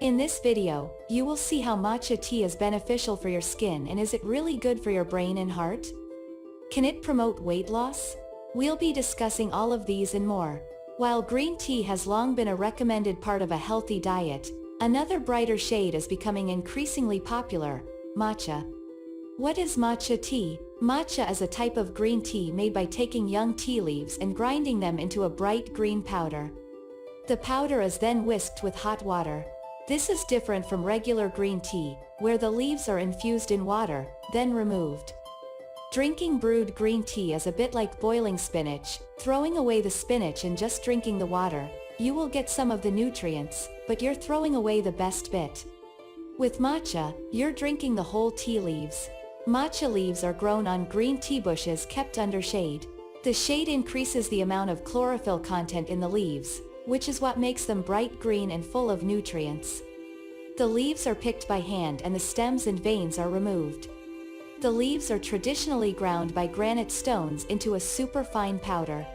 In this video, you will see how matcha tea is beneficial for your skin, and is it really good for your brain and heart? Can it promote weight loss? We'll be discussing all of these and more. While green tea has long been a recommended part of a healthy diet, another brighter shade is becoming increasingly popular: matcha. What is matcha tea? Matcha is a type of green tea made by taking young tea leaves and grinding them into a bright green powder. The powder is then whisked with hot water. This is different from regular green tea, where the leaves are infused in water, then removed. Drinking brewed green tea is a bit like boiling spinach, throwing away the spinach and just drinking the water. You will get some of the nutrients, but you're throwing away the best bit. With matcha, you're drinking the whole tea leaves. Matcha leaves are grown on green tea bushes kept under shade. The shade increases the amount of chlorophyll content in the leaves, which is what makes them bright green and full of nutrients. The leaves are picked by hand and the stems and veins are removed. The leaves are traditionally ground by granite stones into a super fine powder.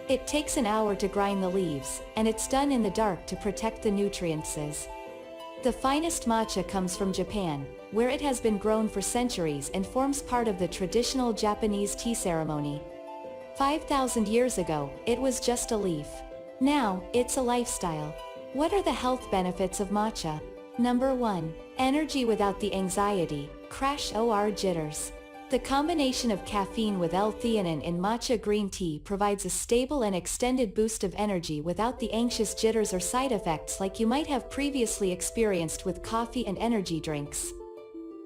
It takes an hour to grind the leaves, and it's done in the dark to protect the nutrients. The finest matcha comes from Japan, where it has been grown for centuries and forms part of the traditional Japanese tea ceremony. 5,000 years ago, it was just a leaf. Now, it's a lifestyle. What are the health benefits of matcha? Number 1. Energy without the anxiety, crash or jitters. The combination of caffeine with L-theanine in matcha green tea provides a stable and extended boost of energy without the anxious jitters or side effects like you might have previously experienced with coffee and energy drinks.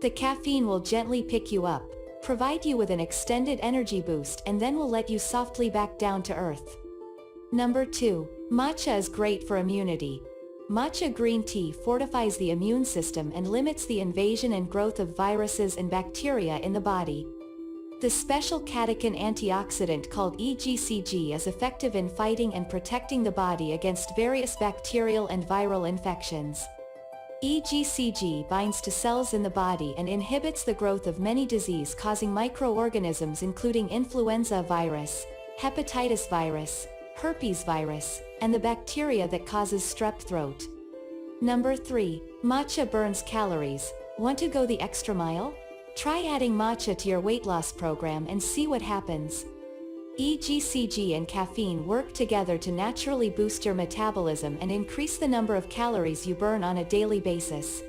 The caffeine will gently pick you up, provide you with an extended energy boost, and then will let you softly back down to earth. Number 2. Matcha is great for immunity. Matcha green tea fortifies the immune system and limits the invasion and growth of viruses and bacteria in the body. The special catechin antioxidant called EGCG is effective in fighting and protecting the body against various bacterial and viral infections. EGCG binds to cells in the body and inhibits the growth of many disease-causing microorganisms including influenza virus, hepatitis virus, herpes virus, and the bacteria that causes strep throat. Number 3. Matcha burns calories. Want to go the extra mile? Try adding matcha to your weight loss program and see what happens. EGCG and caffeine work together to naturally boost your metabolism and increase the number of calories you burn on a daily basis.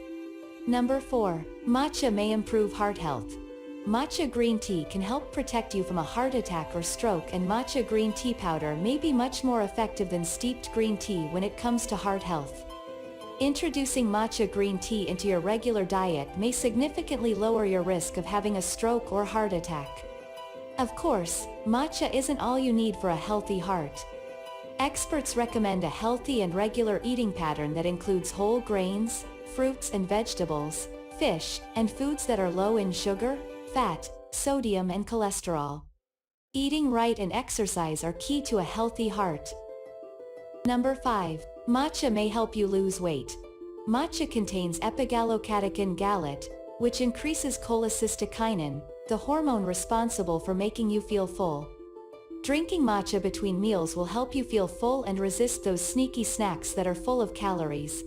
Number 4. Matcha may improve heart health. Matcha green tea can help protect you from a heart attack or stroke, and matcha green tea powder may be much more effective than steeped green tea when it comes to heart health. Introducing matcha green tea into your regular diet may significantly lower your risk of having a stroke or heart attack. Of course, matcha isn't all you need for a healthy heart. Experts recommend a healthy and regular eating pattern that includes whole grains, fruits and vegetables, fish, and foods that are low in sugar, fat, sodium and cholesterol. Eating right and exercise are key to a healthy heart. Number 5. Matcha may help you lose weight. Matcha contains epigallocatechin gallate, which increases cholecystokinin, the hormone responsible for making you feel full. Drinking matcha between meals will help you feel full and resist those sneaky snacks that are full of calories.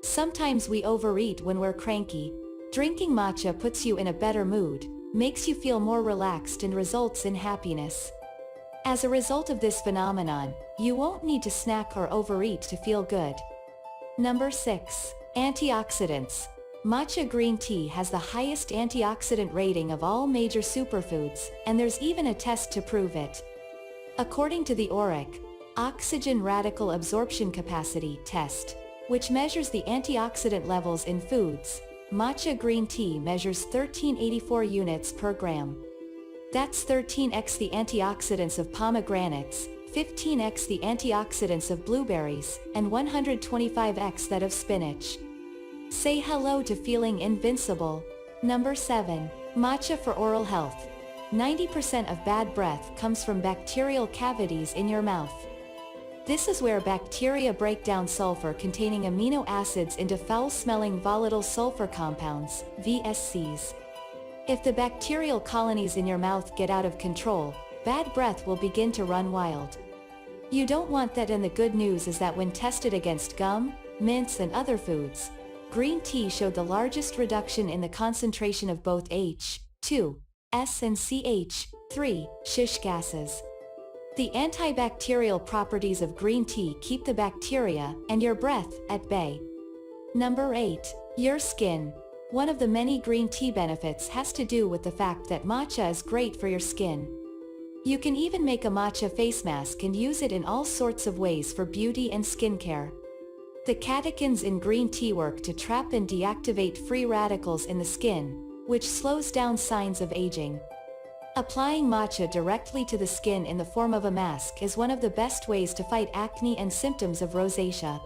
Sometimes we overeat when we're cranky. Drinking matcha puts you in a better mood, makes you feel more relaxed, and results in happiness. As a result of this phenomenon, you won't need to snack or overeat to feel good. Number 6. Antioxidants. Matcha green tea has the highest antioxidant rating of all major superfoods, and there's even a test to prove it. According to the ORAC, Oxygen Radical Absorption Capacity test, which measures the antioxidant levels in foods, matcha green tea measures 1384 units per gram. That's 13x the antioxidants of pomegranates, 15x the antioxidants of blueberries, and 125x that of spinach. Say hello to feeling invincible. Number 7. Matcha for oral health. 90% of bad breath comes from bacterial cavities in your mouth. This is where bacteria break down sulfur-containing amino acids into foul-smelling volatile sulfur compounds, VSCs. If the bacterial colonies in your mouth get out of control, bad breath will begin to run wild. You don't want that, and the good news is that when tested against gum, mints and other foods. Green tea showed the largest reduction in the concentration of both H2S and CH3 shish gases. The antibacterial properties of green tea keep the bacteria and your breath at bay. Number 8. Your skin. One of the many green tea benefits has to do with the fact that matcha is great for your skin. You can even make a matcha face mask and use it in all sorts of ways for beauty and skincare. The catechins in green tea work to trap and deactivate free radicals in the skin, which slows down signs of aging. Applying matcha directly to the skin in the form of a mask is one of the best ways to fight acne and symptoms of rosacea.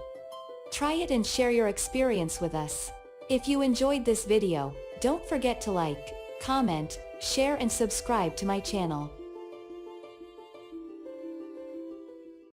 Try it and share your experience with us. If you enjoyed this video, don't forget to like, comment, share and subscribe to my channel.